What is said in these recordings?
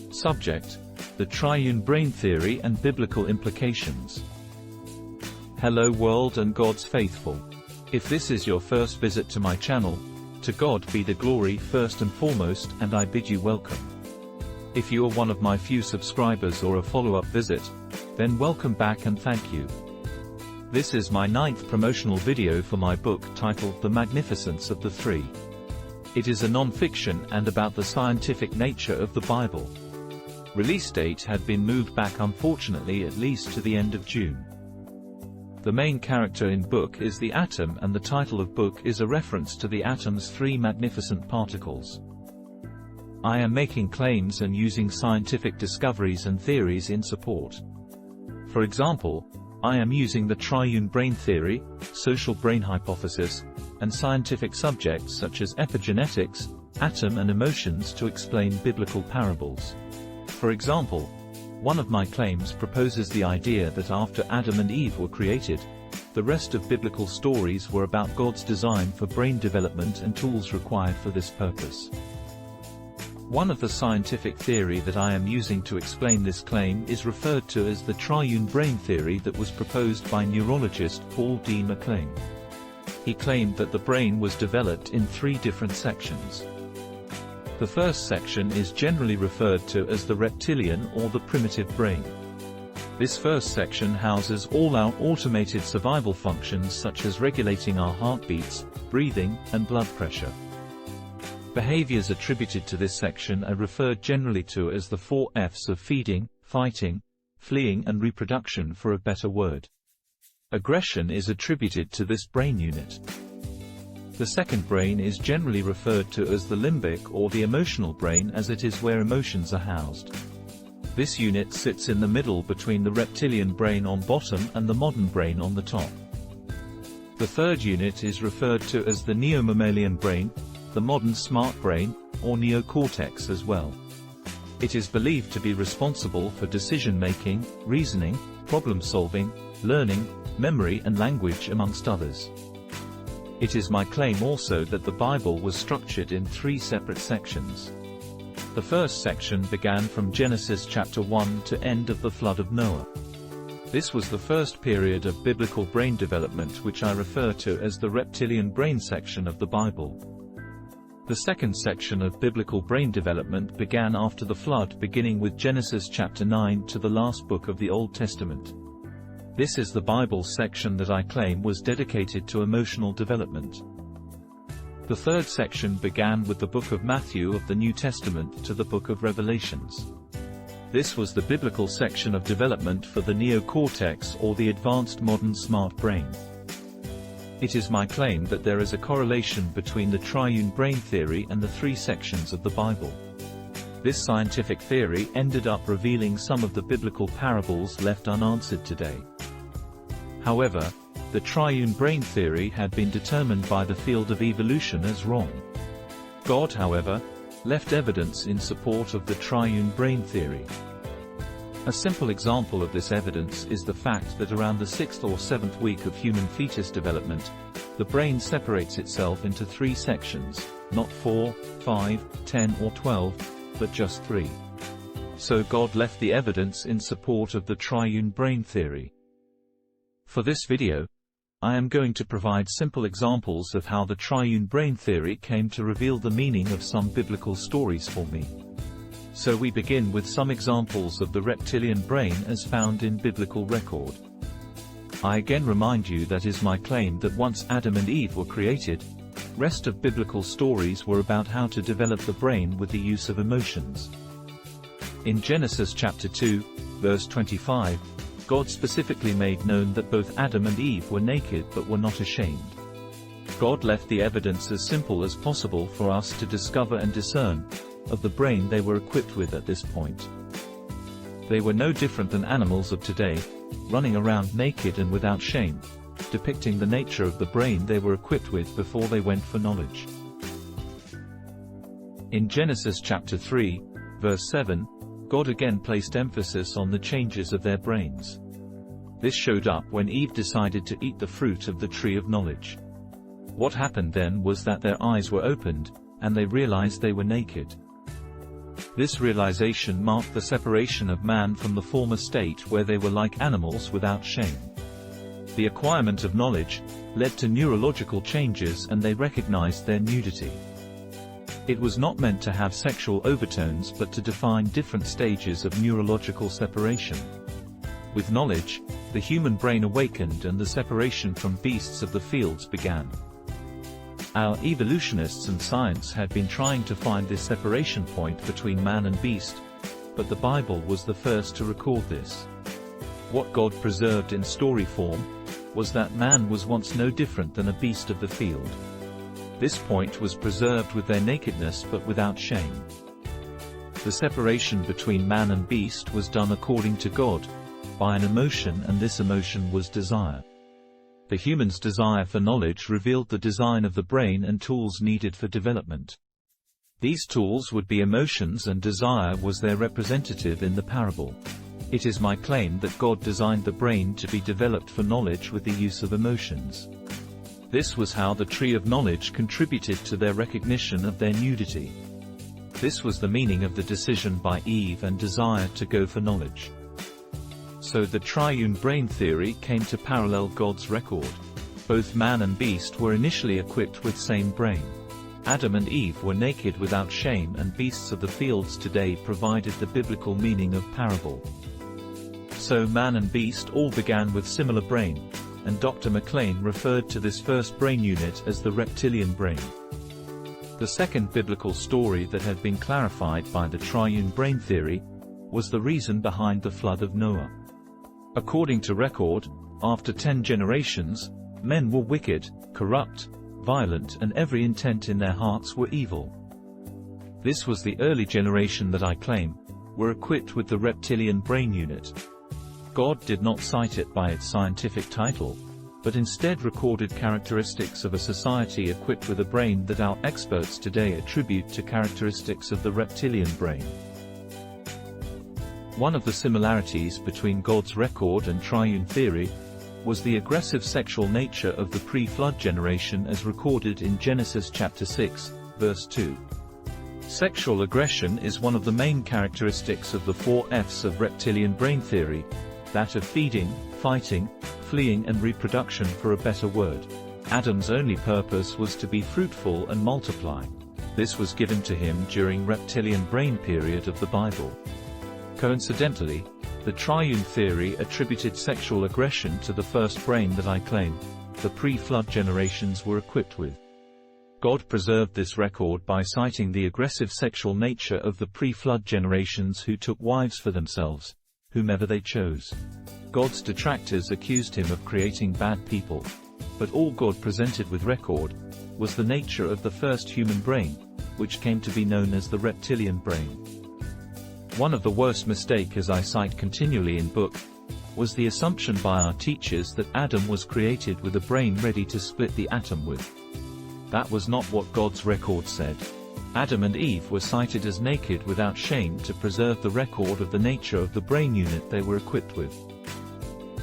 Subject: the Triune Brain Theory and Biblical Implications. Hello world and God's faithful. If this is your first visit to my channel, to God be the glory first and foremost, and I bid you welcome. If you are one of my few subscribers or a follow-up visit, then welcome back and thank you. This is my 9th promotional video for my book titled The Magnificence of the Three. It is a non-fiction and about the scientific nature of the Bible. Release date had been moved back, unfortunately, at least to the end of June. The main character in book is the atom, and the title of book is a reference to the atom's three magnificent particles. I am making claims and using scientific discoveries and theories in support. For example, I am using the Triune Brain Theory, social brain hypothesis, and scientific subjects such as epigenetics, atom and emotions to explain biblical parables. For example, one of my claims proposes the idea that after Adam and Eve were created, the rest of biblical stories were about God's design for brain development and tools required for this purpose. One of the scientific theory that I am using to explain this claim is referred to as the Triune Brain Theory that was proposed by neurologist Paul D. MacLean. He claimed that the brain was developed in three different sections. The first section is generally referred to as the reptilian or the primitive brain. This first section houses all our automated survival functions such as regulating our heartbeats, breathing, and blood pressure. Behaviors attributed to this section are referred generally to as the 4 F's of feeding, fighting, fleeing and reproduction, for a better word. Aggression is attributed to this brain unit. The second brain is generally referred to as the limbic or the emotional brain, as it is where emotions are housed. This unit sits in the middle between the reptilian brain on bottom and the modern brain on the top. The third unit is referred to as the neo-mammalian brain, the modern smart brain, or neocortex as well. It is believed to be responsible for decision-making, reasoning, problem-solving, learning, memory and language, amongst others. It is my claim also that the Bible was structured in three separate sections. The first section began from Genesis chapter 1 to end of the flood of Noah. This was the first period of biblical brain development, which I refer to as the reptilian brain section of the Bible. The second section of biblical brain development began after the flood, beginning with Genesis chapter 9 to the last book of the Old Testament. This is the Bible section that I claim was dedicated to emotional development. The third section began with the book of Matthew of the New Testament to the book of Revelations. This was the biblical section of development for the neocortex or the advanced modern smart brain. It is my claim that there is a correlation between the Triune Brain Theory and the three sections of the Bible. This scientific theory ended up revealing some of the biblical parables left unanswered today. However, the Triune Brain Theory had been determined by the field of evolution as wrong. God, however, left evidence in support of the Triune Brain Theory. A simple example of this evidence is the fact that around the 6th or 7th week of human fetus development, the brain separates itself into three sections, not 4, 5, 10 or 12, but just 3. So God left the evidence in support of the Triune Brain Theory. For this video, I am going to provide simple examples of how the Triune Brain Theory came to reveal the meaning of some biblical stories for me. So we begin with some examples of the reptilian brain as found in biblical record. I again remind you that is my claim that once Adam and Eve were created, rest of biblical stories were about how to develop the brain with the use of emotions. In Genesis chapter 2, verse 25, God specifically made known that both Adam and Eve were naked but were not ashamed. God left the evidence as simple as possible for us to discover and discern of the brain they were equipped with at this point. They were no different than animals of today, running around naked and without shame, depicting the nature of the brain they were equipped with before they went for knowledge. In Genesis chapter 3, verse 7, God again placed emphasis on the changes of their brains. This showed up when Eve decided to eat the fruit of the tree of knowledge. What happened then was that their eyes were opened, and they realized they were naked. This realization marked the separation of man from the former state where they were like animals without shame. The acquirement of knowledge led to neurological changes, and they recognized their nudity. It was not meant to have sexual overtones but to define different stages of neurological separation. With knowledge, the human brain awakened and the separation from beasts of the fields began. Our evolutionists and science had been trying to find this separation point between man and beast, but the Bible was the first to record this. What God preserved in story form was that man was once no different than a beast of the field. This point was preserved with their nakedness but without shame. The separation between man and beast was done according to God, by an emotion, and this emotion was desire. The human's desire for knowledge revealed the design of the brain and tools needed for development. These tools would be emotions, and desire was their representative in the parable. It is my claim that God designed the brain to be developed for knowledge with the use of emotions. This was how the tree of knowledge contributed to their recognition of their nudity. This was the meaning of the decision by Eve and desire to go for knowledge. So the triune brain theory came to parallel God's record. Both man and beast were initially equipped with same brain. Adam and Eve were naked without shame, and beasts of the fields today provided the biblical meaning of parable. So man and beast all began with similar brain, and Dr. MacLean referred to this first brain unit as the reptilian brain. The second biblical story that had been clarified by the triune brain theory was the reason behind the flood of Noah. According to record, after 10 generations, men were wicked, corrupt, violent, and every intent in their hearts were evil. This was the early generation that I claim were equipped with the reptilian brain unit. God did not cite it by its scientific title, but instead recorded characteristics of a society equipped with a brain that our experts today attribute to characteristics of the reptilian brain. One of the similarities between God's record and triune theory was the aggressive sexual nature of the pre-flood generation as recorded in Genesis chapter 6, verse 2. Sexual aggression is one of the main characteristics of the 4 F's of reptilian brain theory, that of feeding, fighting, fleeing and reproduction, for a better word. Adam's only purpose was to be fruitful and multiply. This was given to him during reptilian brain period of the Bible. Coincidentally, the triune theory attributed sexual aggression to the first brain that I claim the pre-flood generations were equipped with. God preserved this record by citing the aggressive sexual nature of the pre-flood generations who took wives for themselves, whomever they chose. God's detractors accused him of creating bad people, but all God presented with record was the nature of the first human brain, which came to be known as the reptilian brain. One of the worst mistakes, as I cite continually in book, was the assumption by our teachers that Adam was created with a brain ready to split the atom with. That was not what God's record said. Adam and Eve were cited as naked without shame to preserve the record of the nature of the brain unit they were equipped with.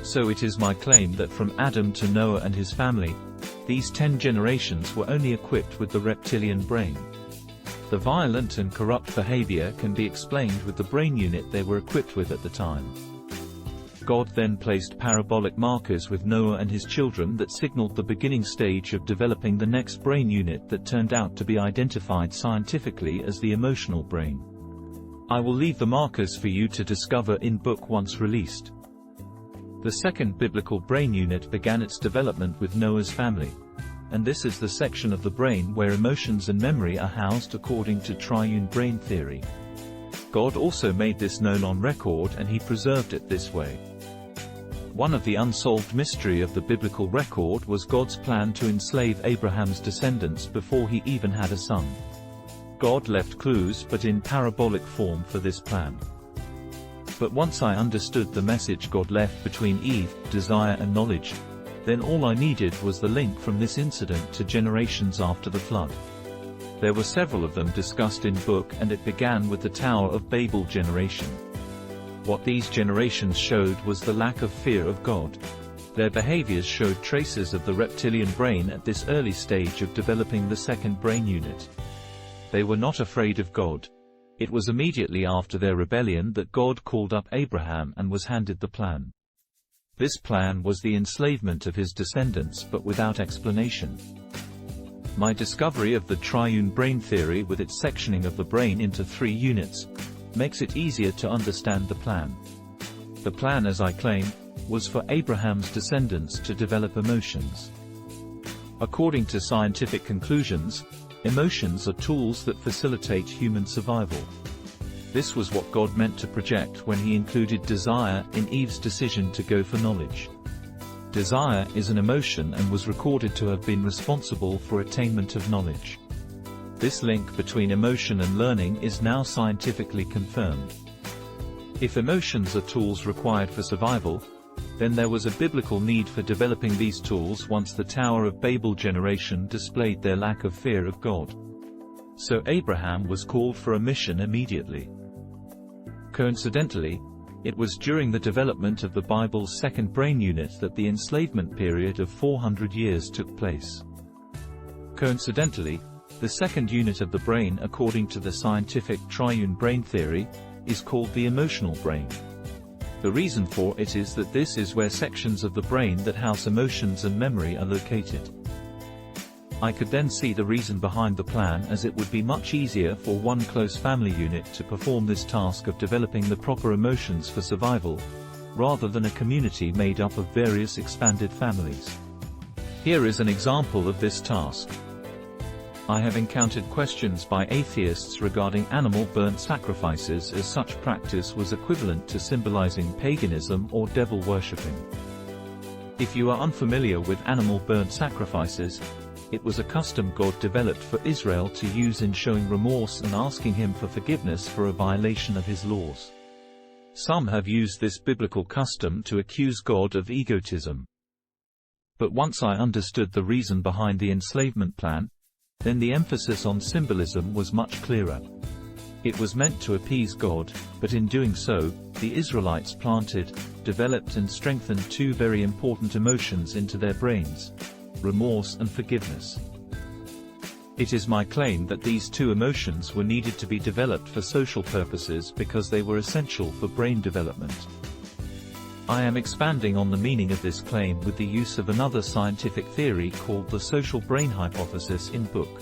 So it is my claim that from Adam to Noah and his family, these 10 generations were only equipped with the reptilian brain. The violent and corrupt behavior can be explained with the brain unit they were equipped with at the time. God then placed parabolic markers with Noah and his children that signaled the beginning stage of developing the next brain unit that turned out to be identified scientifically as the emotional brain. I will leave the markers for you to discover in book once released. The second biblical brain unit began its development with Noah's family, and this is the section of the brain where emotions and memory are housed according to triune brain theory. God also made this known on record, and he preserved it this way. One of the unsolved mystery of the biblical record was God's plan to enslave Abraham's descendants before he even had a son. God left clues but in parabolic form for this plan. But once I understood the message God left between Eve, desire and knowledge, then all I needed was the link from this incident to generations after the flood. There were several of them discussed in book, and it began with the Tower of Babel generation. What these generations showed was the lack of fear of God. Their behaviors showed traces of the reptilian brain at this early stage of developing the second brain unit. They were not afraid of God. It was immediately after their rebellion that God called up Abraham and was handed the plan. This plan was the enslavement of his descendants, but without explanation. My discovery of the triune brain theory, with its sectioning of the brain into 3 units, makes it easier to understand the plan. The plan, as I claim, was for Abraham's descendants to develop emotions. According to scientific conclusions, emotions are tools that facilitate human survival. This was what God meant to project when he included desire in Eve's decision to go for knowledge. Desire is an emotion and was recorded to have been responsible for attainment of knowledge. This link between emotion and learning is now scientifically confirmed. If emotions are tools required for survival, then there was a biblical need for developing these tools once the Tower of Babel generation displayed their lack of fear of God. So Abraham was called for a mission immediately. Coincidentally, it was during the development of the Bible's second brain unit that the enslavement period of 400 years took place. Coincidentally, the second unit of the brain, according to the scientific triune brain theory, is called the emotional brain. The reason for it is that this is where sections of the brain that house emotions and memory are located. I could then see the reason behind the plan, as it would be much easier for one close family unit to perform this task of developing the proper emotions for survival, rather than a community made up of various expanded families. Here is an example of this task. I have encountered questions by atheists regarding animal burnt sacrifices, as such practice was equivalent to symbolizing paganism or devil worshipping. If you are unfamiliar with animal burnt sacrifices, it was a custom God developed for Israel to use in showing remorse and asking him for forgiveness for a violation of his laws. Some have used this biblical custom to accuse God of egotism. But once I understood the reason behind the enslavement plan, then the emphasis on symbolism was much clearer. It was meant to appease God, but in doing so, the Israelites planted, developed and strengthened 2 very important emotions into their brains: remorse and forgiveness. It is my claim that these 2 emotions were needed to be developed for social purposes because they were essential for brain development. I am expanding on the meaning of this claim with the use of another scientific theory called the social brain hypothesis in book.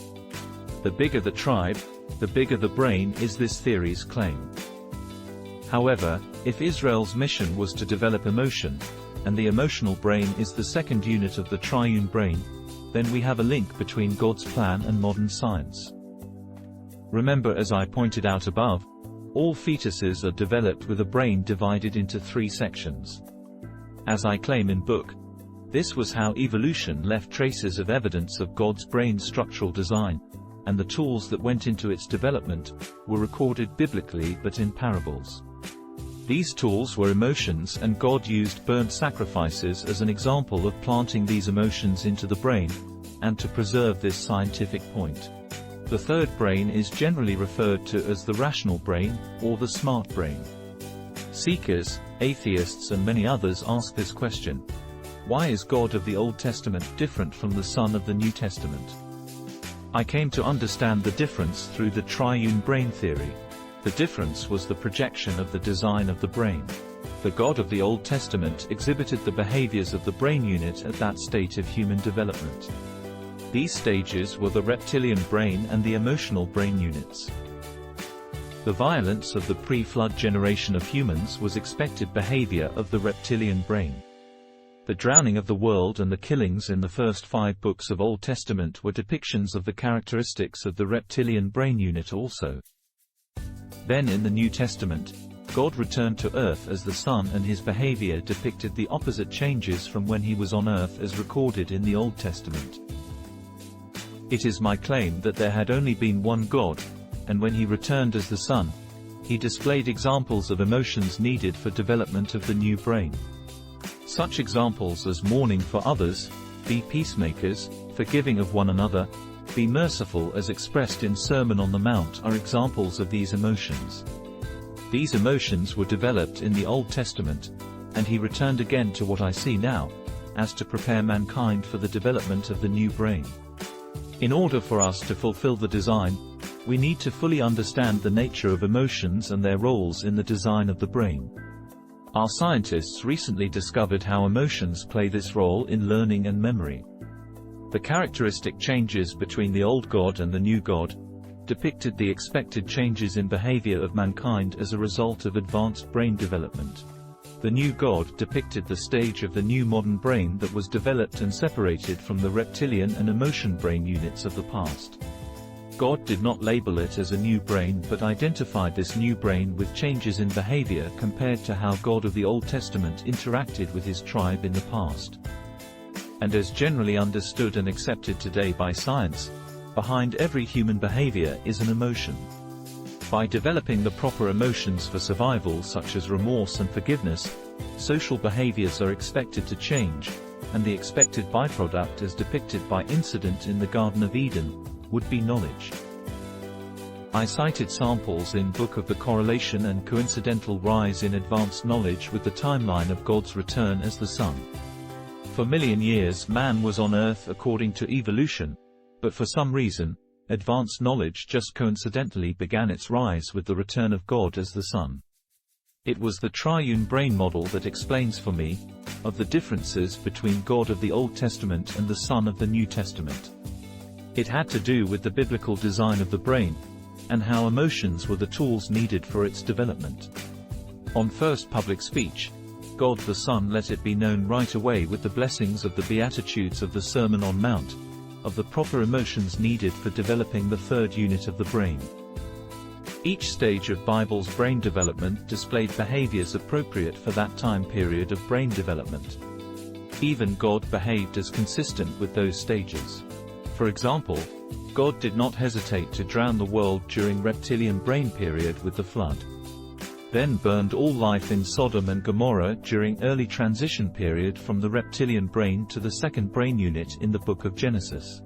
The bigger the tribe, the bigger the brain is this theory's claim. However, if Israel's mission was to develop emotion, and the emotional brain is the second unit of the triune brain, then we have a link between God's plan and modern science. Remember, as I pointed out above, all fetuses are developed with a brain divided into 3 sections. As I claim in book, this was how evolution left traces of evidence of God's brain structural design, and the tools that went into its development were recorded biblically but in parables. These tools were emotions, and God used burnt sacrifices as an example of planting these emotions into the brain, and to preserve this scientific point. The third brain is generally referred to as the rational brain, or the smart brain. Seekers, atheists and many others ask this question: why is God of the Old Testament different from the Son of the New Testament? I came to understand the difference through the triune brain theory. The difference was the projection of the design of the brain. The God of the Old Testament exhibited the behaviors of the brain unit at that state of human development. These stages were the reptilian brain and the emotional brain units. The violence of the pre-flood generation of humans was expected behavior of the reptilian brain. The drowning of the world and the killings in the first 5 books of Old Testament were depictions of the characteristics of the reptilian brain unit also. Then in the New Testament, God returned to earth as the Son, and his behavior depicted the opposite changes from when he was on earth as recorded in the Old Testament. It is my claim that there had only been one God, and when he returned as the Son, he displayed examples of emotions needed for development of the new brain. Such examples as mourning for others, be peacemakers, forgiving of one another, be merciful as expressed in Sermon on the Mount are examples of these emotions. These emotions were developed in the Old Testament, and he returned again to what I see now, as to prepare mankind for the development of the new brain. In order for us to fulfill the design, we need to fully understand the nature of emotions and their roles in the design of the brain. Our scientists recently discovered how emotions play this role in learning and memory. The characteristic changes between the old God and the new God depicted the expected changes in behavior of mankind as a result of advanced brain development. The new God depicted the stage of the new modern brain that was developed and separated from the reptilian and emotion brain units of the past. God did not label it as a new brain but identified this new brain with changes in behavior compared to how God of the Old Testament interacted with his tribe in the past. And as generally understood and accepted today by science, behind every human behavior is an emotion. By developing the proper emotions for survival such as remorse and forgiveness, social behaviors are expected to change, and the expected byproduct as depicted by incident in the Garden of Eden would be knowledge. I cited samples in Book of the Correlation and Coincidental Rise in Advanced Knowledge with the timeline of God's return as the Son. For million years man was on Earth according to evolution, but for some reason, advanced knowledge just coincidentally began its rise with the return of God as the Son. It was the triune brain model that explains for me of the differences between God of the Old Testament and the Son of the New Testament. It had to do with the biblical design of the brain, and how emotions were the tools needed for its development. On first public speech, God the Son let it be known right away with the blessings of the Beatitudes of the Sermon on Mount, of the proper emotions needed for developing the third unit of the brain. Each stage of Bible's brain development displayed behaviors appropriate for that time period of brain development. Even God behaved as consistent with those stages. For example, God did not hesitate to drown the world during reptilian brain period with the flood. Then burned all life in Sodom and Gomorrah during early transition period from the reptilian brain to the second brain unit in the book of Genesis.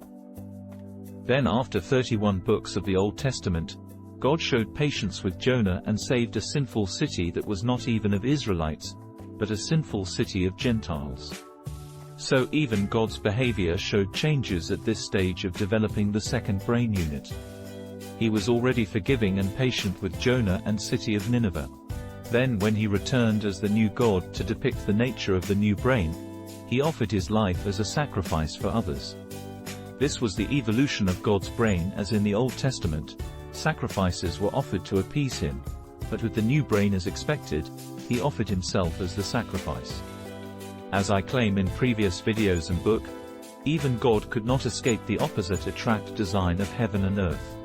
Then after 31 books of the Old Testament, God showed patience with Jonah and saved a sinful city that was not even of Israelites, but a sinful city of Gentiles. So even God's behavior showed changes at this stage of developing the second brain unit. He was already forgiving and patient with Jonah and city of Nineveh. Then when he returned as the new God to depict the nature of the new brain, he offered his life as a sacrifice for others. This was the evolution of God's brain as in the Old Testament, sacrifices were offered to appease him, but with the new brain as expected, he offered himself as the sacrifice. As I claim in previous videos and book, even God could not escape the opposite attract design of heaven and earth.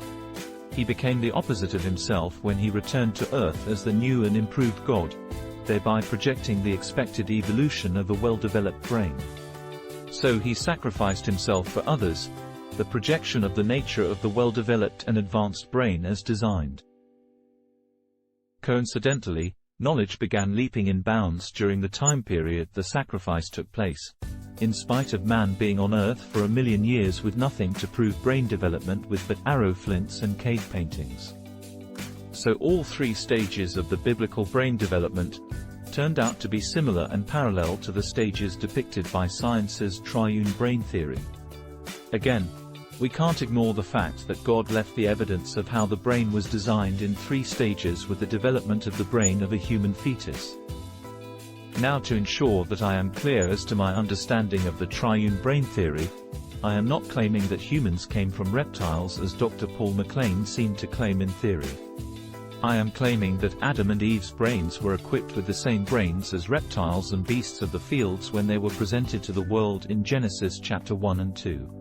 He became the opposite of himself when he returned to earth as the new and improved God, thereby projecting the expected evolution of a well-developed brain. So he sacrificed himself for others, the projection of the nature of the well-developed and advanced brain as designed. Coincidentally, knowledge began leaping in bounds during the time period the sacrifice took place, in spite of man being on Earth for a million years with nothing to prove brain development with but arrow flints and cave paintings. So all three stages of the biblical brain development turned out to be similar and parallel to the stages depicted by science's Triune Brain Theory. Again, we can't ignore the fact that God left the evidence of how the brain was designed in three stages with the development of the brain of a human fetus. Now to ensure that I am clear as to my understanding of the Triune Brain Theory, I am not claiming that humans came from reptiles as Dr. Paul MacLean seemed to claim in theory. I am claiming that Adam and Eve's brains were equipped with the same brains as reptiles and beasts of the fields when they were presented to the world in Genesis chapter 1 and 2.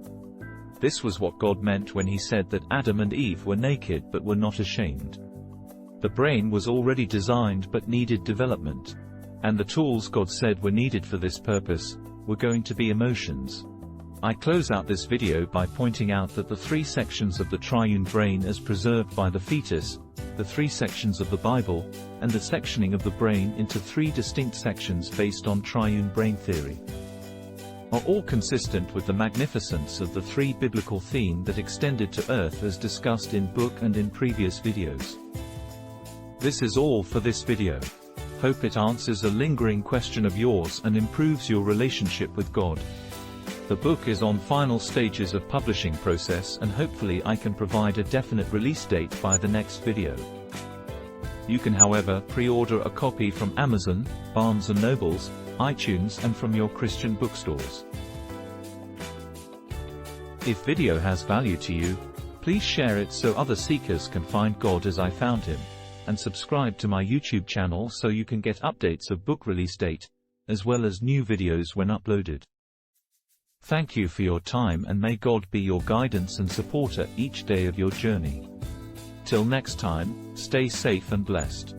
This was what God meant when he said that Adam and Eve were naked but were not ashamed. The brain was already designed but needed development. And the tools God said were needed for this purpose were going to be emotions. I close out this video by pointing out that the three sections of the triune brain as preserved by the fetus, the three sections of the Bible, and the sectioning of the brain into three distinct sections based on triune brain theory, are all consistent with the magnificence of the three biblical theme that extended to earth as discussed in book and in previous videos. This is all for this video. Hope it answers a lingering question of yours and improves your relationship with God. The book is on final stages of publishing process, and hopefully I can provide a definite release date by the next video. You can however pre-order a copy from Amazon, Barnes & Nobles, iTunes and from your Christian bookstores. If video has value to you, please share it so other seekers can find God as I found Him, and subscribe to my YouTube channel so you can get updates of book release date, as well as new videos when uploaded. Thank you for your time, and may God be your guidance and supporter each day of your journey. Till next time, stay safe and blessed.